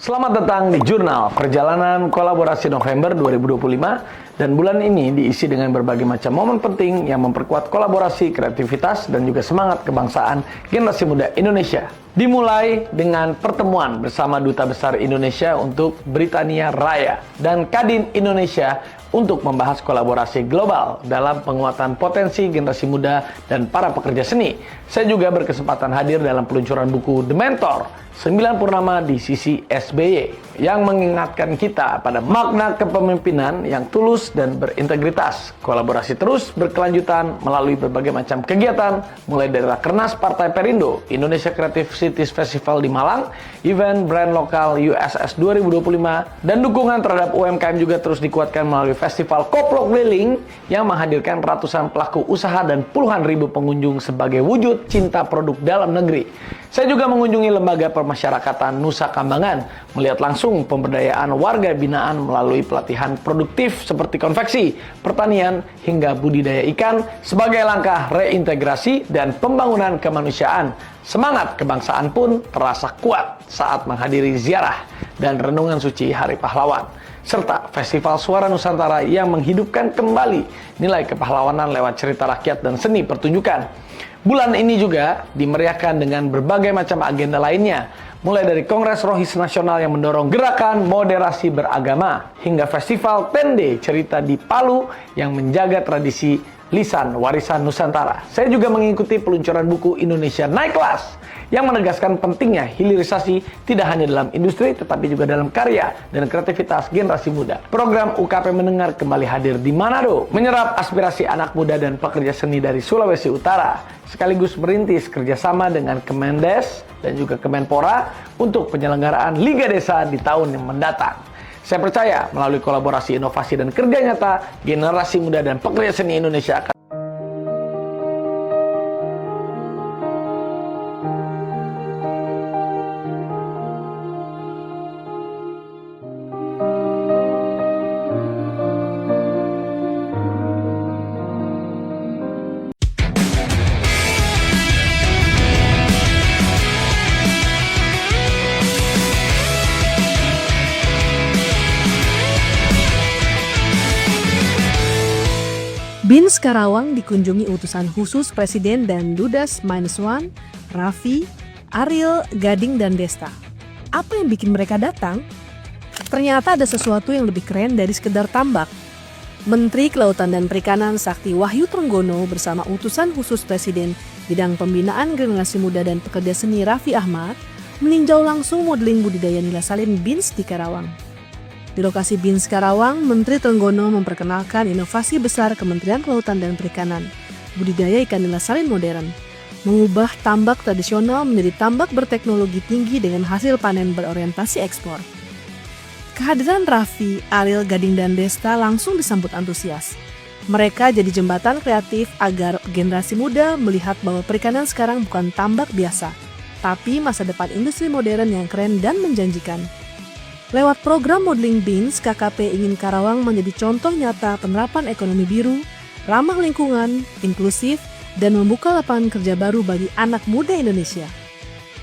Selamat datang di Jurnal Perjalanan Kolaborasi November 2025, dan bulan ini diisi dengan berbagai macam momen penting yang memperkuat kolaborasi, kreativitas, dan juga semangat kebangsaan generasi muda Indonesia. Dimulai dengan pertemuan bersama Duta Besar Indonesia untuk Britania Raya dan Kadin Indonesia untuk membahas kolaborasi global dalam penguatan potensi generasi muda dan para pekerja seni. Saya juga berkesempatan hadir dalam peluncuran buku The Mentor, 9 Purnama di sisi SBY, yang mengingatkan kita pada makna kepemimpinan yang tulus dan berintegritas. Kolaborasi terus berkelanjutan melalui berbagai macam kegiatan, mulai dari Rakernas Partai Perindo, Indonesia Creative Cities Festival di Malang, event brand lokal USS 2025, dan dukungan terhadap UMKM juga terus dikuatkan melalui Festival Koplo Keliling yang menghadirkan ratusan pelaku usaha dan puluhan ribu pengunjung sebagai wujud cinta produk dalam negeri. Saya juga mengunjungi lembaga permasyarakatan Nusa Kambangan, melihat langsung pemberdayaan warga binaan melalui pelatihan produktif seperti konveksi, pertanian, hingga budidaya ikan sebagai langkah reintegrasi dan pembangunan kemanusiaan. Semangat kebangsaan pun terasa kuat saat menghadiri ziarah dan renungan suci Hari Pahlawan, serta Festival Suara Nusantara yang menghidupkan kembali nilai kepahlawanan lewat cerita rakyat dan seni pertunjukan. Bulan ini juga dimeriahkan dengan berbagai macam agenda lainnya, mulai dari Kongres Rohis Nasional yang mendorong gerakan moderasi beragama, hingga Festival Tende Cerita di Palu yang menjaga tradisi lisan warisan Nusantara. Saya juga mengikuti peluncuran buku Indonesia Naik Kelas yang menegaskan pentingnya hilirisasi tidak hanya dalam industri tetapi juga dalam karya dan kreativitas generasi muda. Program UKP Mendengar kembali hadir di Manado, menyerap aspirasi anak muda dan pekerja seni dari Sulawesi Utara, sekaligus merintis kerjasama dengan Kemendes dan juga Kemenpora untuk penyelenggaraan Liga Desa di tahun yang mendatang. Saya percaya melalui kolaborasi, inovasi, dan kerja nyata, generasi muda dan pekerja seni Indonesia akan BINS Karawang dikunjungi utusan khusus Presiden dan Dudas -1, Raffi, Ariel, Gading, dan Desta. Apa yang bikin mereka datang? Ternyata ada sesuatu yang lebih keren dari sekedar tambak. Menteri Kelautan dan Perikanan Sakti Wahyu Trenggono bersama utusan khusus Presiden bidang pembinaan generasi muda dan pekerja seni Raffi Ahmad meninjau langsung modeling budidaya nila salin BINS di Karawang. Di lokasi BINS Karawang, Menteri Trenggono memperkenalkan inovasi besar Kementerian Kelautan dan Perikanan, budidaya ikan nila salin modern, mengubah tambak tradisional menjadi tambak berteknologi tinggi dengan hasil panen berorientasi ekspor. Kehadiran Raffi, Ariel, Gading, dan Desta langsung disambut antusias. Mereka jadi jembatan kreatif agar generasi muda melihat bahwa perikanan sekarang bukan tambak biasa, tapi masa depan industri modern yang keren dan menjanjikan. Lewat program modeling BINS, KKP ingin Karawang menjadi contoh nyata penerapan ekonomi biru, ramah lingkungan, inklusif, dan membuka lapangan kerja baru bagi anak muda Indonesia.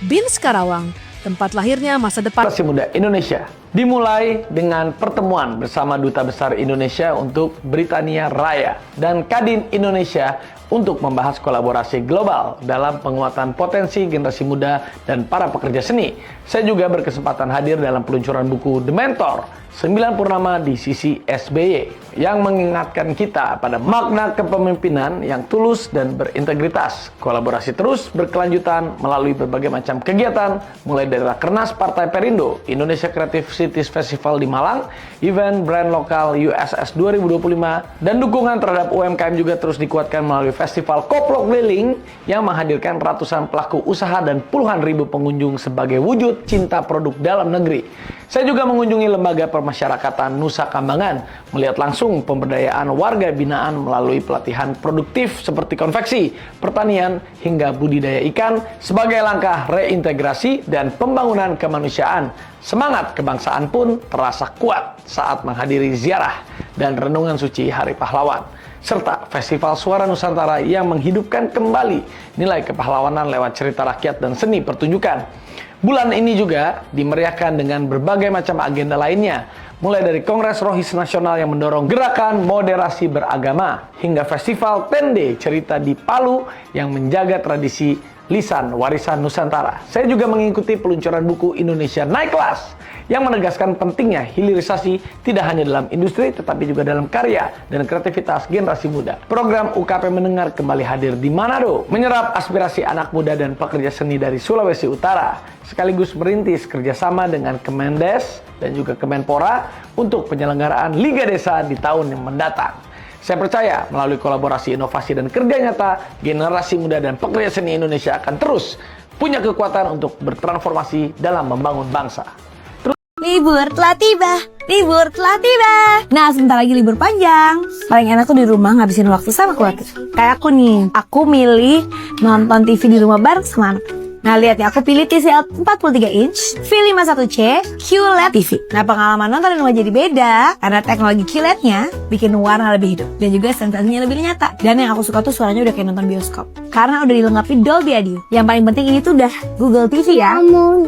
BINS Karawang, tempat lahirnya masa depan generasi muda Indonesia. Dimulai dengan pertemuan bersama Duta Besar Indonesia untuk Britania Raya dan Kadin Indonesia untuk membahas kolaborasi global dalam penguatan potensi generasi muda dan para pekerja seni. Saya juga berkesempatan hadir dalam peluncuran buku The Mentor, 9 Purnama di sisi SBY, yang mengingatkan kita pada makna kepemimpinan yang tulus dan berintegritas. Kolaborasi terus berkelanjutan melalui berbagai macam kegiatan, mulai dari Rakernas Partai Perindo, Indonesia Creative Cities Festival di Malang, event brand lokal USS 2025, dan dukungan terhadap UMKM juga terus dikuatkan melalui Festival Koplo Keliling yang menghadirkan ratusan pelaku usaha dan puluhan ribu pengunjung sebagai wujud cinta produk dalam negeri. Saya juga mengunjungi lembaga permasyarakatan Nusa Kambangan, melihat langsung pemberdayaan warga binaan melalui pelatihan produktif seperti konveksi, pertanian, hingga budidaya ikan sebagai langkah reintegrasi dan pembangunan kemanusiaan. Semangat kebangsaan pun terasa kuat saat menghadiri ziarah dan renungan suci Hari Pahlawan, serta Festival Suara Nusantara yang menghidupkan kembali nilai kepahlawanan lewat cerita rakyat dan seni pertunjukan. Bulan ini juga dimeriahkan dengan berbagai macam agenda lainnya, mulai dari Kongres Rohis Nasional yang mendorong gerakan moderasi beragama, hingga Festival Tende Cerita di Palu yang menjaga tradisi lisan warisan Nusantara. Saya juga mengikuti peluncuran buku Indonesia Naik Kelas yang menegaskan pentingnya hilirisasi tidak hanya dalam industri tetapi juga dalam karya dan kreativitas generasi muda. Program UKP Mendengar kembali hadir di Manado, menyerap aspirasi anak muda dan pekerja seni dari Sulawesi Utara, sekaligus merintis kerjasama dengan Kemendes dan juga Kemenpora untuk penyelenggaraan Liga Desa di tahun yang mendatang. Saya percaya melalui kolaborasi inovasi dan kerja nyata, generasi muda dan pekerja seni Indonesia akan terus punya kekuatan untuk bertransformasi dalam membangun bangsa. Libur telah tiba, libur telah tiba. Nah, sebentar lagi libur panjang. Paling enak tuh di rumah ngabisin waktu sama keluarga. Kayak aku nih, aku milih nonton TV di rumah bareng sama anak. Nah, lihat ya, aku pilih TCL 43 inch V51C QLED TV. Nah, pengalaman nonton di rumah jadi beda karena teknologi QLED-nya bikin warna lebih hidup dan juga sensasinya lebih nyata. Dan yang aku suka tuh suaranya udah kayak nonton bioskop karena udah dilengkapi Dolby Audio. Yang paling penting ini tuh udah Google TV ya.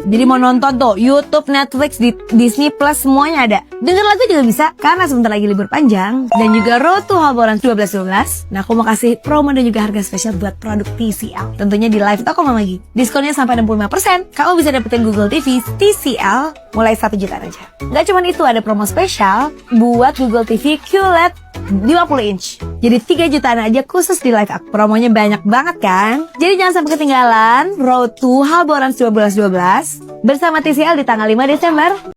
Jadi mau nonton tuh YouTube, Netflix, Disney Plus semuanya ada. Dengar lagu juga bisa karena sebentar lagi libur panjang dan juga Road to Halboran 1212. Nah, aku mau kasih promo dan juga harga spesial buat produk TCL. Tentunya di live toko Mama Gi. Diskonnya sampai 65%. Kamu bisa dapetin Google TV TCL mulai 1 jutaan aja. Gak cuma itu, ada promo spesial buat Google TV QLED 50 inch. Jadi 3 jutaan aja khusus di live up. Promonya banyak banget kan? Jadi jangan sampai ketinggalan Road to Halboran 1212 bersama TCL di tanggal 5 Desember.